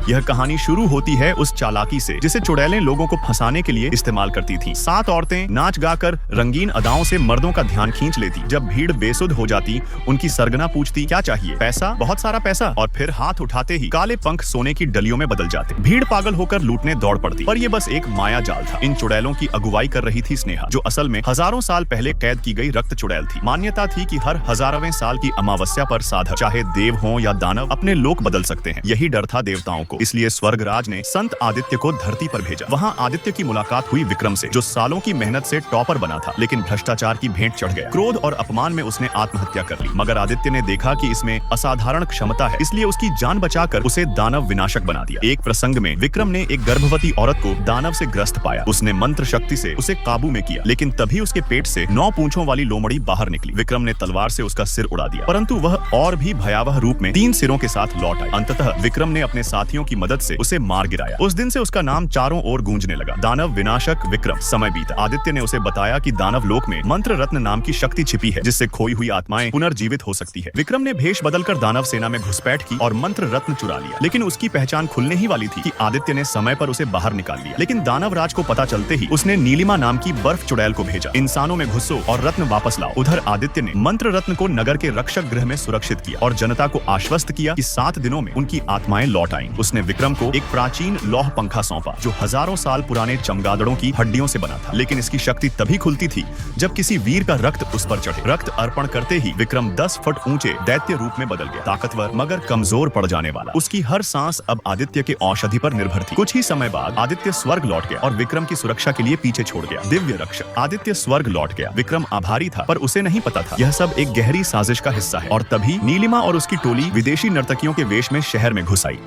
यह कहानी शुरू होती है उस चालाकी से जिसे चुड़ैलें लोगों को फंसाने के लिए इस्तेमाल करती थीं। 7 औरतें नाच गाकर रंगीन अदाओं से मर्दों का ध्यान खींच लेती। जब भीड़ बेसुध हो जाती, उनकी सरगना पूछती क्या चाहिए, पैसा, बहुत सारा पैसा, और फिर हाथ उठाते ही काले पंख सोने की डलियों में बदल जाते। भीड़ पागल होकर लूटने दौड़ पड़ती, पर ये बस एक माया जाल था। इन चुड़ैलों की अगुवाई कर रही थी स्नेहा, जो असल में हजारों साल पहले कैद की गई रक्त चुड़ैल थी। मान्यता थी कि हर हजारवें साल की अमावस्या पर साधक, चाहे देव हो या दानव, अपने लोक बदल सकते हैं। यही डर था देवताओं को, इसलिए स्वर्गराज ने संत आदित्य को धरती पर भेजा। वहाँ आदित्य की मुलाकात हुई विक्रम से, जो सालों की मेहनत से टॉपर बना था, लेकिन भ्रष्टाचार की भेंट चढ़ गया। क्रोध और अपमान में उसने आत्महत्या कर ली, मगर आदित्य ने देखा कि इसमें असाधारण क्षमता है, इसलिए उसकी जान बचाकर उसे दानव विनाशक बना दिया। एक प्रसंग में विक्रम ने एक गर्भवती औरत को दानव से ग्रस्त पाया। उसने मंत्र शक्ति से उसे काबू में किया, लेकिन तभी उसके पेट से 9 पूंछों वाली लोमड़ी बाहर निकली। विक्रम ने तलवार से उसका सिर उड़ा दिया, परंतु वह और भी भयावह रूप में 3 सिरों के साथ लौट आई। अंततः विक्रम ने अपने साथियों की मदद से उसे मार गिराया। उस दिन से उसका नाम चारों ओर गूंजने लगा, दानव विनाशक विक्रम। समय बीता, आदित्य ने उसे बताया कि दानव लोक में मंत्र रत्न नाम की शक्ति छिपी है, जिससे खोई हुई आत्माएं पुनर्जीवित हो सकती है। विक्रम ने भेष बदलकर दानव सेना में घुसपैठ की और मंत्र रत्न चुरा लिया, लेकिन उसकी पहचान खुलने ही वाली थी कि आदित्य ने समय पर उसे बाहर निकाल लिया। लेकिन दानव राज को पता चलते ही उसने नीलिमा नाम की बर्फ चुड़ैल को भेजा, इंसानों में घुसो और रत्न वापस लाओ। उधर आदित्य ने मंत्र रत्न को नगर के रक्षक गृह में सुरक्षित किया और जनता को आश्वस्त किया कि 7 दिनों में उनकी आत्माएं लौट आएंगी। उसने विक्रम को एक प्राचीन लौह पंखा सौंपा, जो हजारों साल पुराने चमगादड़ों की हड्डियों से बना था, लेकिन इसकी शक्ति तभी खुलती थी जब किसी वीर का रक्त उस पर चढ़े। रक्त अर्पण करते ही विक्रम 10 फुट ऊंचे दैत्य रूप में बदल गया, ताकतवर मगर कमजोर पड़ जाने वाला। उसकी हर सांस अब आदित्य के औषधि पर निर्भर थी। कुछ ही समय बाद आदित्य स्वर्ग लौट गया और विक्रम की सुरक्षा के लिए पीछे छोड़ गया। दिव्य रक्षक आदित्य स्वर्ग लौट गया। विक्रम आभारी था, पर उसे नहीं पता था यह सब एक गहरी साजिश का हिस्सा है। और तभी नीलिमा और उसकी टोली विदेशी नर्तकियों के वेश में शहर में घुस आई।